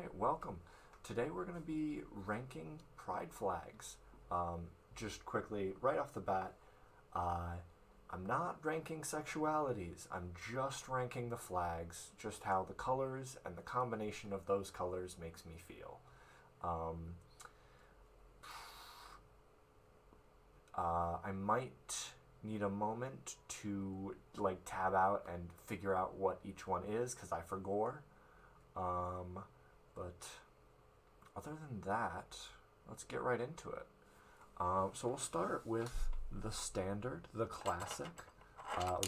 right, welcome. Today we're going to be ranking pride flags. Just quickly, right off the bat, uh, I'm not ranking sexualities. I'm just ranking the flags, just how the colors and the combination of those colors makes me feel. Um, I might need a moment to tab out and figure out what each one is because I forgot. But other than that, let's get right into it. So we'll start with the standard, the classic,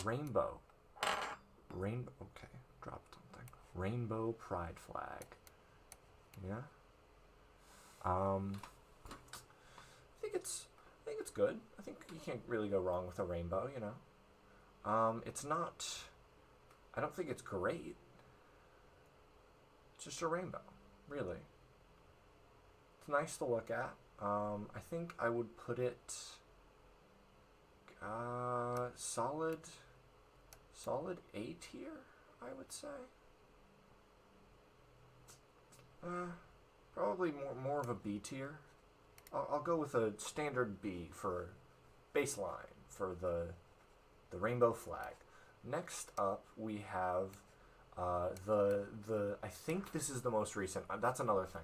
rainbow. Okay, dropped something. Rainbow pride flag. Yeah. I think it's good. I think you can't really go wrong with a rainbow. It's not. I don't think it's great. It's just a rainbow, really. It's nice to look at. I think I would put it solid A tier, I would say. Probably more of a B tier. I'll go with a standard B for baseline for the rainbow flag. Next up, we have I think this is the most recent. That's another thing.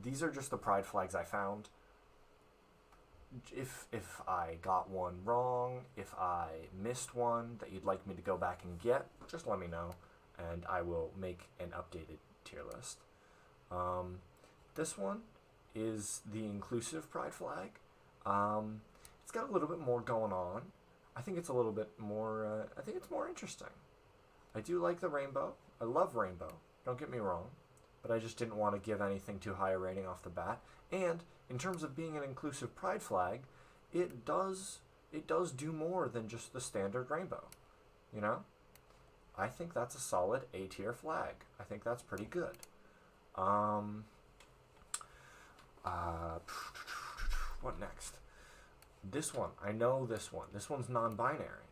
These are just the pride flags I found. If I got one wrong, if I missed one that you'd like me to go back and get, just let me know, and I will make an updated tier list. This one is the inclusive pride flag. It's got a little bit more going on. I think it's a little bit more. I think it's more interesting. I do like the rainbow. I love rainbow. Don't get me wrong. But I just didn't want to give anything too high a rating off the bat. And in terms of being an inclusive pride flag, it does do more than just the standard rainbow. You know? I think that's a solid A tier flag. I think that's pretty good. What next? This one. I know this one. This one's non-binary.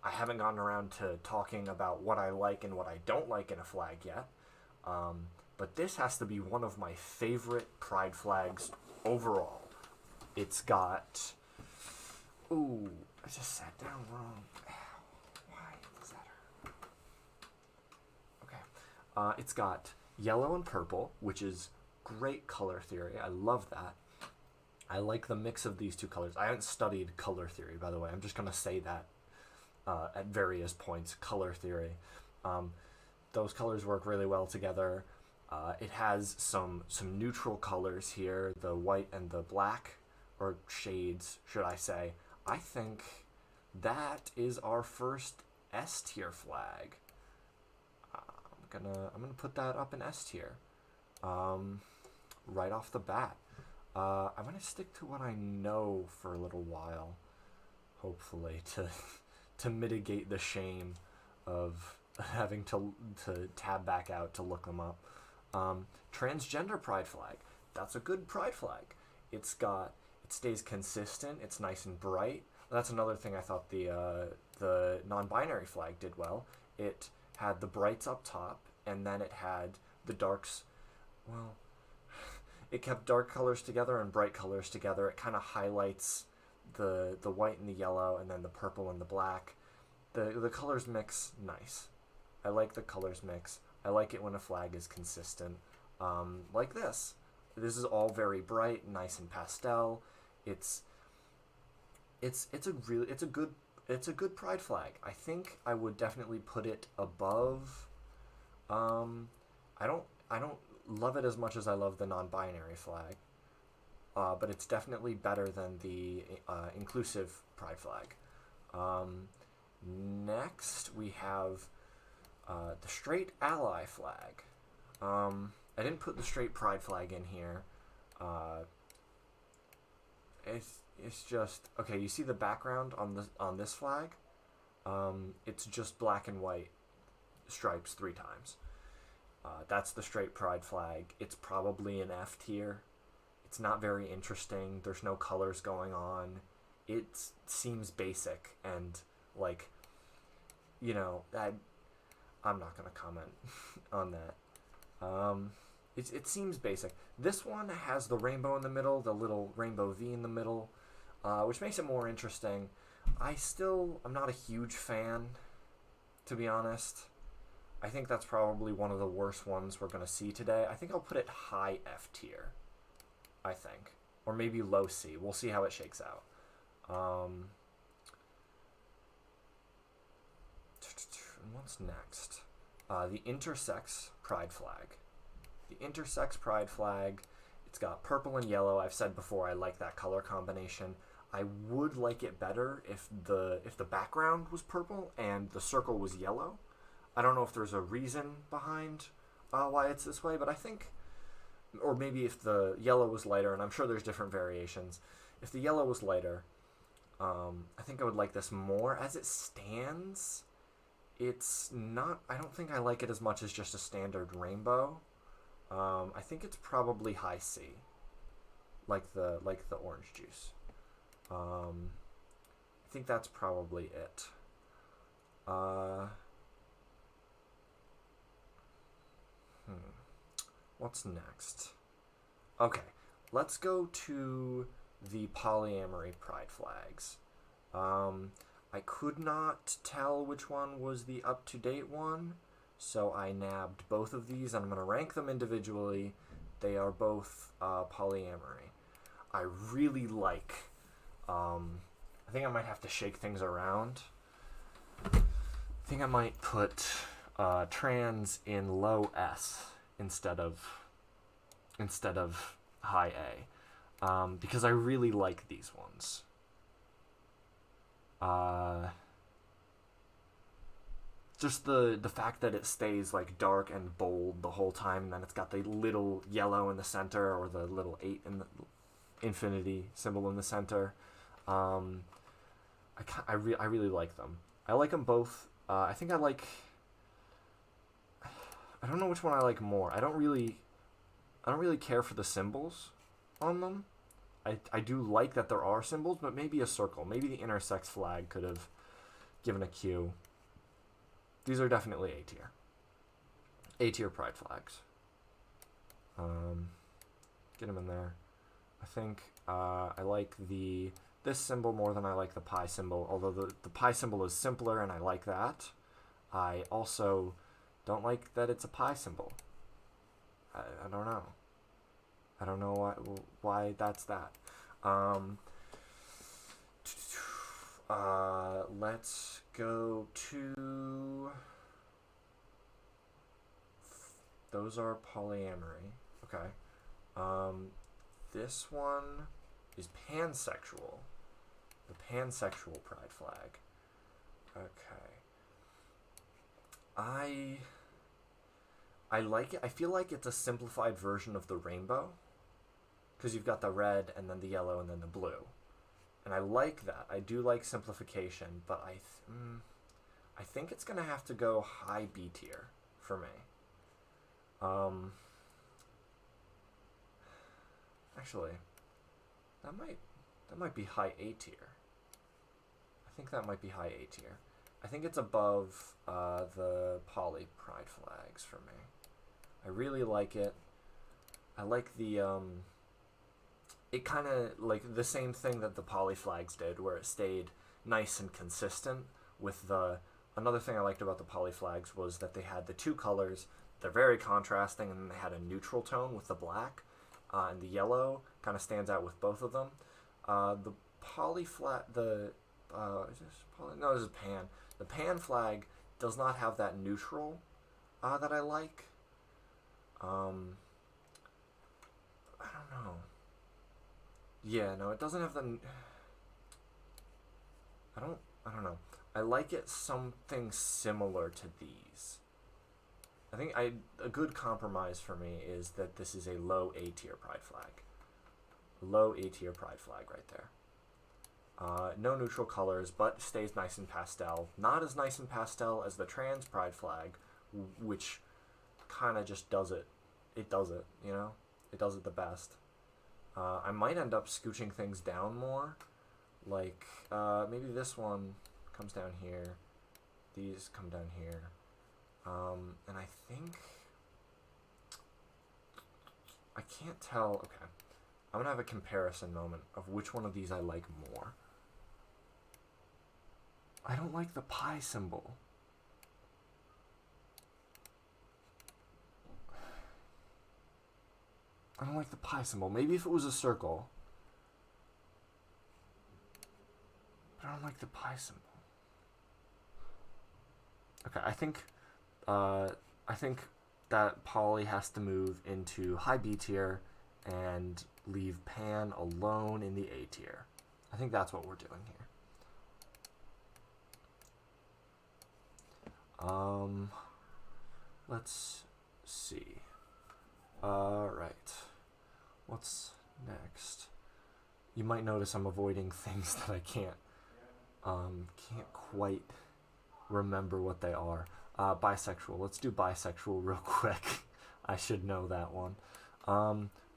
I haven't gotten around to talking about what I like and what I don't like in a flag yet. But this has to be one of my favorite pride flags overall. It's got... Ooh, I just sat down wrong. Why does that hurt? Okay. It's got yellow and purple, which is great color theory. I love that. I like the mix of these two colors. I haven't studied color theory, by the way. I'm just going to say that at various points. Color theory. Those colors work really well together. It has some neutral colors here, the white and the black, or shades, should I say. I think that is our first S tier flag. I'm gonna put that up in S tier, right off the bat. I'm gonna stick to what I know for a little while, hopefully to mitigate the shame of having to tab back out to look them up. Transgender pride flag. That's a good pride flag. It stays consistent. It's nice and bright. That's another thing I thought the non-binary flag did well. It had the brights up top, and then it had the darks. Well, it kept dark colors together and bright colors together. It kind of highlights the white and the yellow, and then the purple and the black. The colors mix nice. I like the colors mix. I like it when a flag is consistent. Like this. This is all very bright, nice and pastel. It's a good pride flag. I think I would definitely put it above. I don't love it as much as I love the non-binary flag. But it's definitely better than the inclusive pride flag. Next we have the straight ally flag. I didn't put the straight pride flag in here. It's just okay. You see the background on this flag? It's just black and white stripes 3 times. That's the straight pride flag. It's probably an F tier. It's not very interesting. There's no colors going on. It seems basic and that. I'm not gonna comment on that. It seems basic. This one has the rainbow in the middle, the little rainbow V in the middle, which makes it more interesting. I'm not a huge fan, to be honest. I think that's probably one of the worst ones we're going to see today. I think I'll put it high F tier, I think. Or maybe low C. We'll see how it shakes out. What's next? The intersex pride flag. The intersex pride flag, it's got purple and yellow. I've said before I like that color combination. I would like it better if the background was purple and the circle was yellow. I don't know if there's a reason behind why it's this way, but I think, or maybe if the yellow was lighter, and I'm sure there's different variations. If the yellow was lighter, I think I would like this more. As it stands, it's not, I don't think I like it as much as just a standard rainbow. I think it's probably high C, like the orange juice. I think that's probably it. What's next? Okay, let's go to the polyamory pride flags. I could not tell which one was the up-to-date one, so I nabbed both of these, and I'm going to rank them individually. They are both polyamory. I really like... I think I might have to shake things around. I think I might put trans in low S instead of high A, because I really like these ones. Just the fact that it stays like dark and bold the whole time, and then it's got the little yellow in the center, or the little 8 in the infinity symbol in the center. I really like them. I like them both. I think I don't know which one I like more. I don't really care for the symbols on them. I do like that there are symbols, but maybe a circle. Maybe the intersex flag could have given a Q. These are definitely A tier. A tier pride flags. Get them in there. I think I like this symbol more than I like the pi symbol, although the pi symbol is simpler and I like that. I also don't like that it's a pi symbol. I don't know. I don't know why that's that. Let's go to... Those are polyamory. Okay. This one is pansexual. The pansexual pride flag. Okay. I like it. I feel like it's a simplified version of the rainbow, because you've got the red and then the yellow and then the blue, and I like that. I do like simplification, but I think it's gonna have to go high B tier for me. Actually, that might be high A tier. I think that might be high A tier. I think it's above the poly pride flags for me. I really like it. I like the it kind of like the same thing that the poly flags did, where it stayed nice and consistent with the... Another thing I liked about the poly flags was that they had the two colors. They're very contrasting, and then they had a neutral tone with the black, and the yellow kind of stands out with both of them. The poly flag, is this poly? No, this is pan. The pan flag does not have that neutral that I like. I don't know. Yeah, no, it doesn't have the... I don't know. I like it something similar to these. I think a good compromise for me is that this is a low A tier pride flag. Low A tier pride flag right there. No neutral colors, but stays nice and pastel. Not as nice and pastel as the trans pride flag, which kind of just does it. It does it, you know? It does it the best. I might end up scooching things down more. Like, maybe this one comes down here. These come down here. And I think... can't tell. Okay, I'm gonna have a comparison moment of which one of these I like more. I don't like the pi symbol. I don't like the pi symbol. Maybe if it was a circle. But I don't like the pi symbol. Okay, I think that Polly has to move into high B tier and leave Pan alone in the A tier. I think that's what we're doing here. Let's see. Alright. What's next? You might notice I'm avoiding things that I can't quite remember what they are. Bisexual. Let's do bisexual real quick. I should know that one.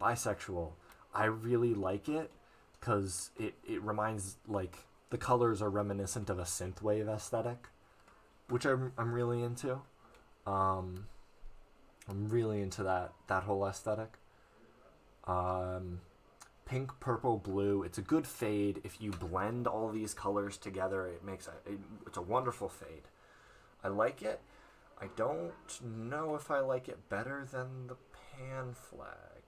Bisexual. I really like it because it reminds, like, the colors are reminiscent of a synthwave aesthetic, which I'm really into. I'm really into that whole aesthetic. Pink, purple, blue. It's a good fade. If you blend all these colors together, it's a wonderful fade. I like it. I don't know if I like it better than the Pan flag.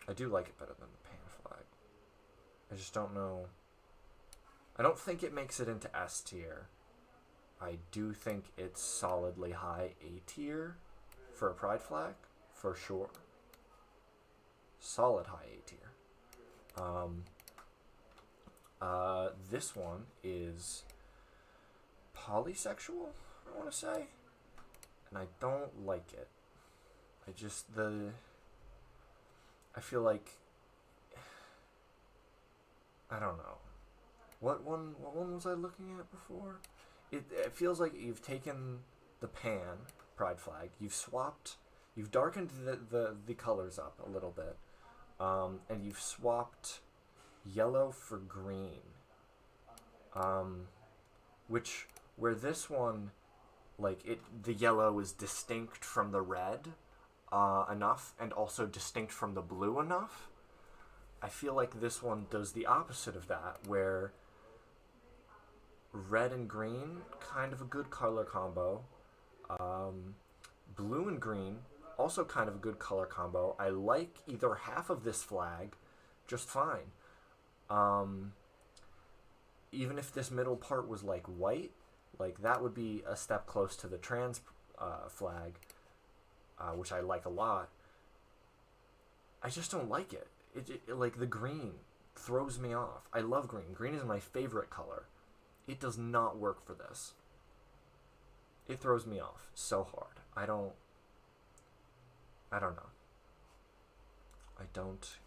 I do like it better than the Pan flag. I just don't know. I don't think it makes it into S tier. I do think it's solidly high A tier for a pride flag, for sure. Solid high A tier. This one is polysexual, I want to say, and I don't like it. I feel like, I don't know. What one was I looking at before? It feels like you've taken the Pan pride flag, you've darkened the colors up a little bit, and you've swapped yellow for green, where this one, like, the yellow is distinct from the red enough, and also distinct from the blue enough. I feel like this one does the opposite of that, where red and green, kind of a good color combo. Blue and green, also kind of a good color combo. I like either half of this flag just fine. Even if this middle part was like white, like that would be a step close to the trans flag, which I like a lot. I just don't like it. It like, the green throws me off. I love green. Green is my favorite color. It does not work for this. It throws me off so hard. I don't know. I don't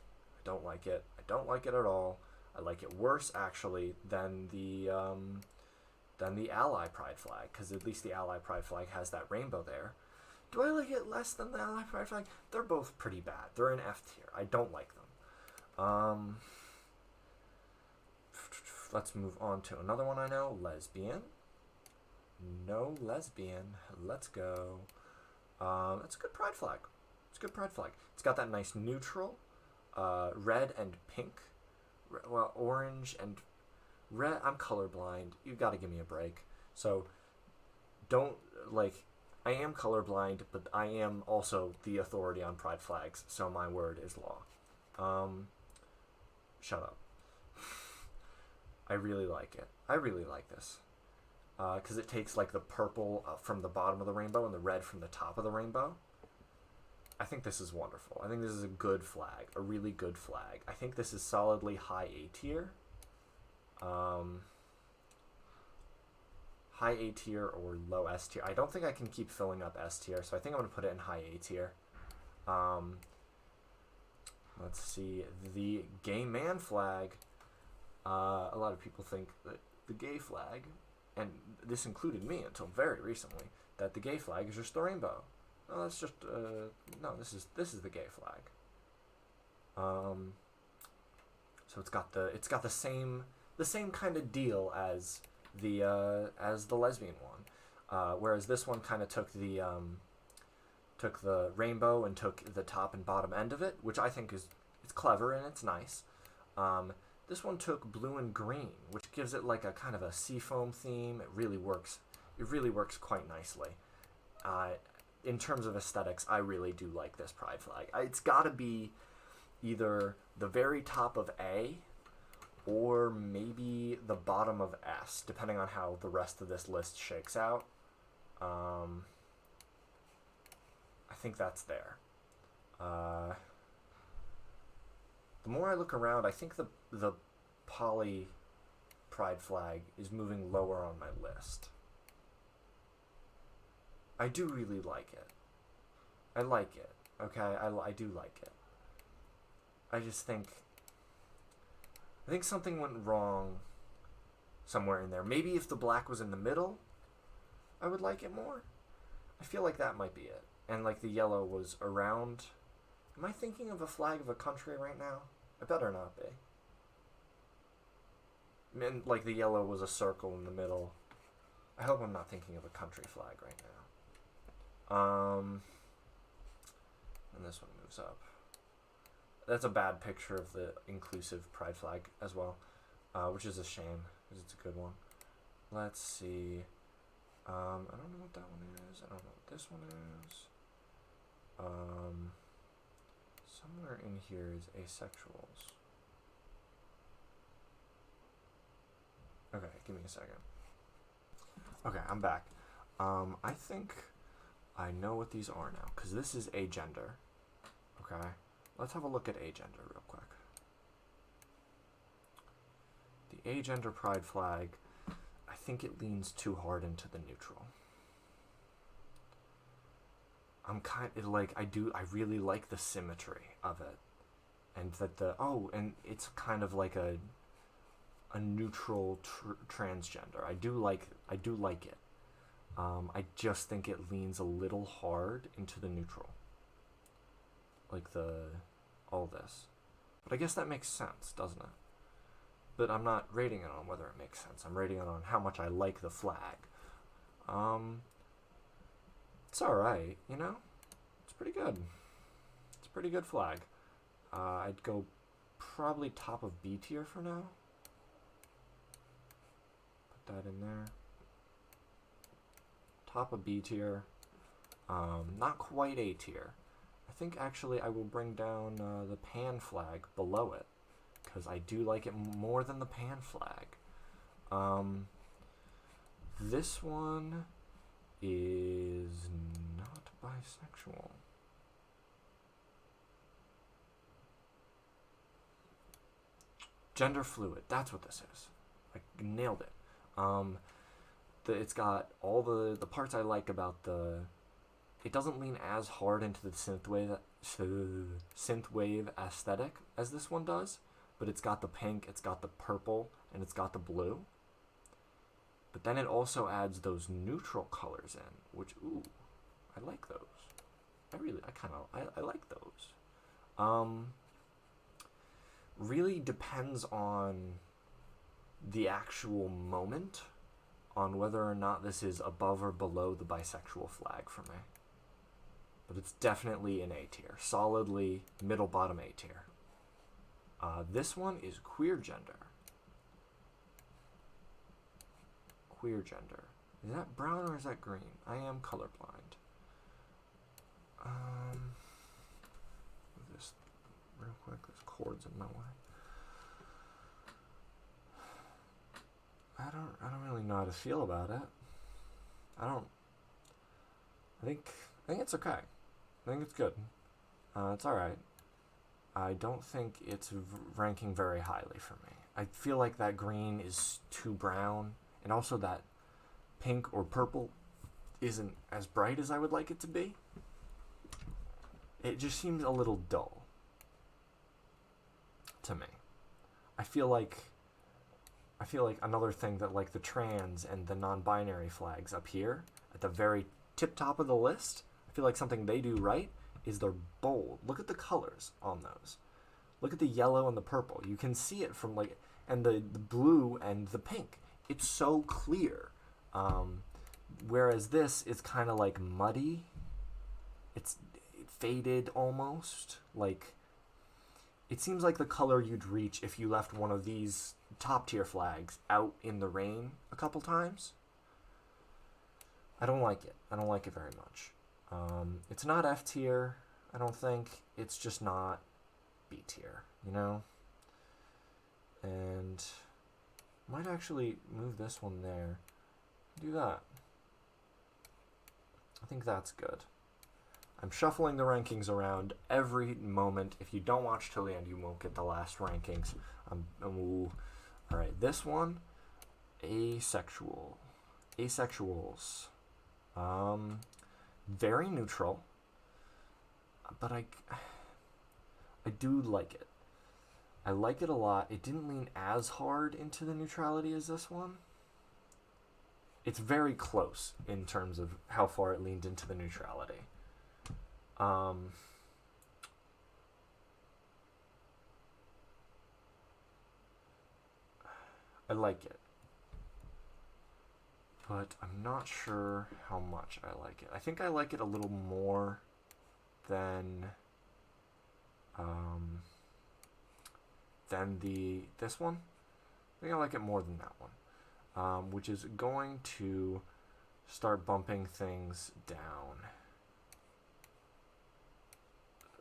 like it. I don't like it at all. I like it worse, actually, than the Ally Pride flag, because at least the Ally Pride flag has that rainbow there. Do I like it less than the Ally Pride flag? They're both pretty bad. They're in F tier. I don't like them. Let's move on to another one I know. Lesbian. No lesbian. Let's go. It's a good pride flag. It's a good pride flag. It's got that nice neutral, red and pink. Well, orange and red. I'm colorblind. You gotta give me a break. So, don't, like, I am colorblind, but I am also the authority on pride flags, so my word is law. Shut up. I really like it. I really like this. Because it takes, like, the purple from the bottom of the rainbow and the red from the top of the rainbow. I think this is wonderful. I think this is a good flag. A really good flag. I think this is solidly high A tier. High A tier or low S tier. I don't think I can keep filling up S tier, so I think I'm going to put it in high A tier. Let's see. The gay man flag. A lot of people think that the gay flag, and this included me until very recently, that the gay flag is just the rainbow. No, that's just no. This is the gay flag. So it's got the same kind of deal as the lesbian one. Whereas this one kind of took the rainbow and took the top and bottom end of it, which I think is it's clever and it's nice. This one took blue and green, which gives it like a kind of a seafoam theme. It really works. It really works quite nicely. In terms of aesthetics, I really do like this pride flag. It's got to be either the very top of A or maybe the bottom of S, depending on how the rest of this list shakes out. I think that's there. The more I look around, I think the poly pride flag is moving lower on my list. I do really like it. I like it. Okay, I do like it. I just think something went wrong somewhere in there. Maybe if the black was in the middle, I would like it more. I feel like that might be it. And like the yellow was around. Am I thinking of a flag of a country right now? I better not be. And like the yellow was a circle in the middle. I hope I'm not thinking of a country flag right now. And this one moves up. That's a bad picture of the inclusive pride flag as well, which is a shame because it's a good one. Let's see. I don't know what that one is. I don't know what this one is. Somewhere in here is asexuals. Okay, give me a second. Okay, I'm back. I think I know what these are now, because this is agender. Okay, let's have a look at agender real quick. The agender pride flag, I think it leans too hard into the neutral. I'm kind of like, I really like the symmetry of it. And that and it's kind of like a neutral transgender. I do like it. I just think it leans a little hard into the neutral. Like all this. But I guess that makes sense, doesn't it? But I'm not rating it on whether it makes sense. I'm rating it on how much I like the flag. It's alright, you know? It's pretty good. It's a pretty good flag. I'd go probably top of B tier for now. Put that in there. Top of B tier. Not quite A tier. I think actually I will bring down the pan flag below it, because I do like it more than the pan flag. This one is not bisexual. Gender fluid. That's what this is. I nailed it. It's got all the parts I like about it doesn't lean as hard into the synthwave aesthetic as this one does, but it's got the pink, it's got the purple, and it's got the blue. But then it also adds those neutral colors in, which, ooh, I like those. I like those. Really depends on the actual moment on whether or not this is above or below the bisexual flag for me. But it's definitely an A tier. Solidly middle bottom A tier. This one is queer gender. Queer gender. Is that brown or is that green? I am colorblind. Move this real quick. There's cords in my way. I don't really know how to feel about it. I think it's okay. I think it's good. It's alright. I don't think it's ranking very highly for me. I feel like that green is too brown, and also that pink or purple isn't as bright as I would like it to be. It just seems a little dull to me. I feel like another thing that like the trans and the non-binary flags up here at the very tip top of the list, I feel like something they do right is they're bold. Look at the colors on those. Look at the yellow and the purple. You can see it from and the blue and the pink. It's so clear. Whereas this is kind of like muddy. It's faded almost. Like, it seems like the color you'd reach if you left one of these top tier flags out in the rain a couple times. I don't like it. I don't like it very much. It's not F tier, I don't think. It's just not B tier, you know? And might actually move this one there. Do that. I think that's good. I'm shuffling the rankings around every moment. If you don't watch till the end, you won't get the last rankings. Alright, this one, asexual. Asexuals. Very neutral, but I do like it. I like it a lot. It didn't lean as hard into the neutrality as this one. It's very close in terms of how far it leaned into the neutrality. I like it, but I'm not sure how much I like it. I think I like it a little more than this one. I think I like it more than that one, which is going to start bumping things down.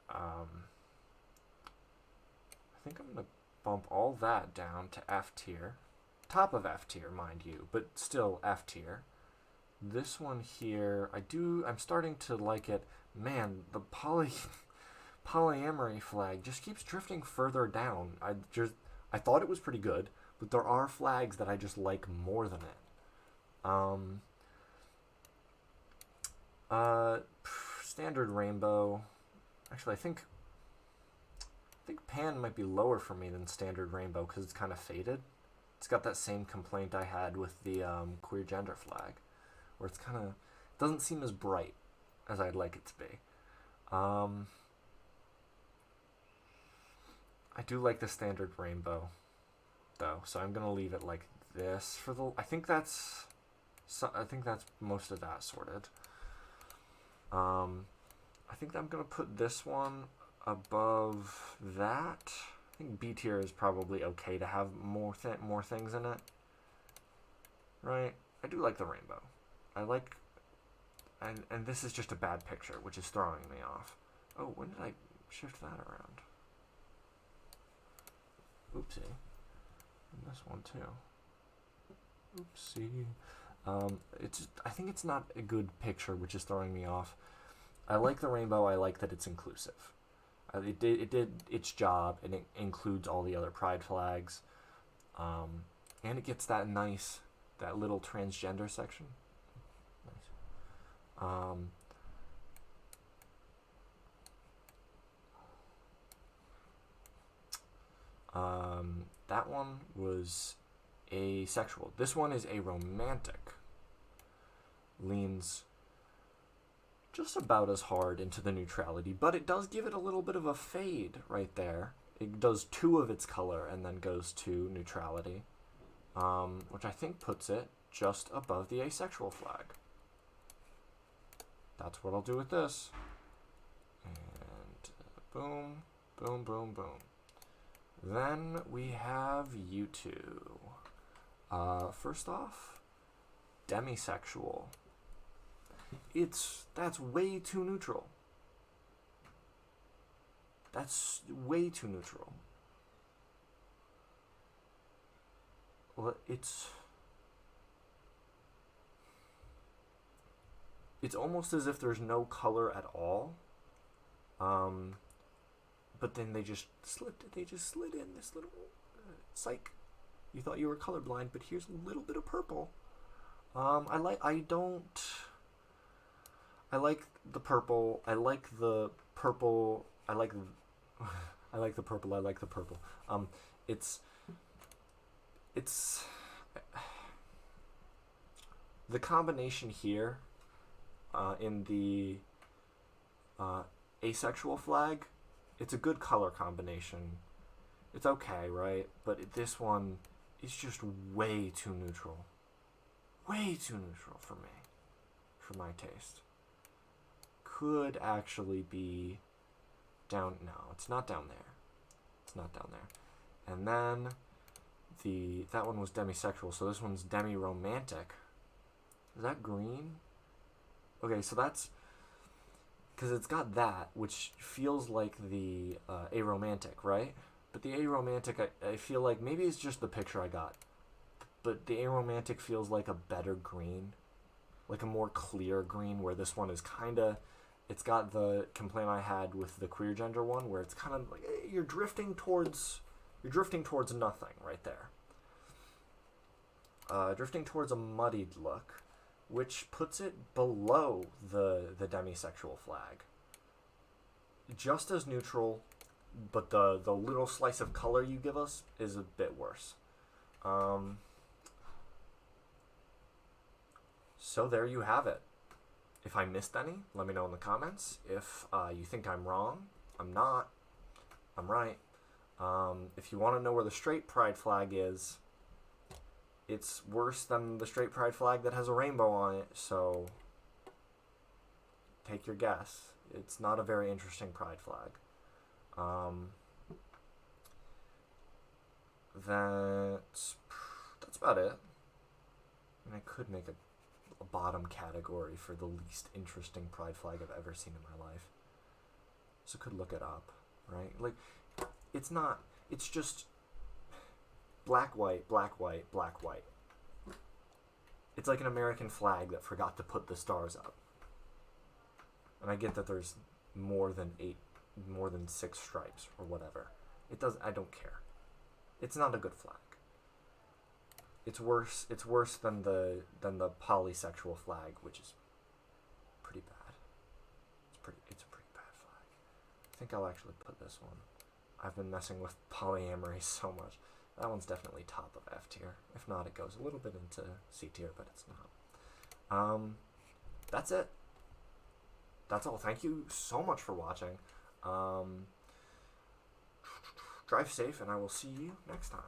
I think I'm going to bump all that down to F tier. Top of F tier, mind you, but still F tier. This one here, I'm starting to like it. Man, the polyamory flag just keeps drifting further down. I thought it was pretty good, but there are flags that I just like more than it. Standard rainbow. Actually, I think pan might be lower for me than standard rainbow because it's kind of faded. It's got that same complaint I had with the queer gender flag, where it's kind of doesn't seem as bright as I'd like it to be. I do like the standard rainbow, though, so I'm gonna leave it like this for the. I think that's most of that sorted. I think I'm gonna put this one above that. I think B tier is probably okay to have more things in it, right? I do like the rainbow. I like, and this is just a bad picture, which is throwing me off. Oh, when did I shift that around? Oopsie. And this one too. Oopsie. I think it's not a good picture, which is throwing me off. I like the rainbow. I like that it's inclusive. It did its job, and it includes all the other pride flags, and it gets that little transgender section. Nice. That one was asexual. This one is aromantic. Leans just about as hard into the neutrality, but it does give it a little bit of a fade right there. It does 2 of its color and then goes to neutrality, which I think puts it just above the asexual flag. That's what I'll do with this. And boom, boom, boom, boom. Then we have you two. First off, demisexual. That's way too neutral. That's way too neutral. Well, it's almost as if there's no color at all. But then they just slid in this little psych. You thought you were colorblind, but here's a little bit of purple. I like the purple. I like the purple. I like the purple. It's the combination here in the asexual flag. It's a good color combination. It's okay, right? But this one is just way too neutral. Way too neutral for me. for my taste. Could actually be down. No, it's not down there. It's not down there. And then that one was demisexual, so this one's demi-romantic. Is that green? Okay, so that's because it's got that, which feels like the aromantic, right? But the aromantic, I feel like maybe it's just the picture I got, but the aromantic feels like a better green, like a more clear green, where this one is kind of, it's got the complaint I had with the queer gender one, where it's kind of like you're drifting towards nothing right there. Drifting towards a muddied look, which puts it below the demisexual flag. Just as neutral, but the little slice of color you give us is a bit worse. So there you have it. If I missed any, let me know in the comments. If you think I'm wrong, I'm not. I'm right. If you want to know where the straight pride flag is, it's worse than the straight pride flag that has a rainbow on it, so take your guess. It's not a very interesting pride flag. That's about it. I mean, I could make a bottom category for the least interesting pride flag I've ever seen in my life. So could look it up, right? Like, it's not, it's just black, white, black, white, black, white. It's like an American flag that forgot to put the stars up. And I get that there's more than 6 stripes or whatever. I don't care. It's not a good flag. It's worse than the polysexual flag, which is pretty bad. It's a pretty bad flag. I think I'll actually put this one. I've been messing with polyamory so much. That one's definitely top of F tier. If not, it goes a little bit into C tier, but it's not. That's it. That's all. Thank you so much for watching. Drive safe, and I will see you next time.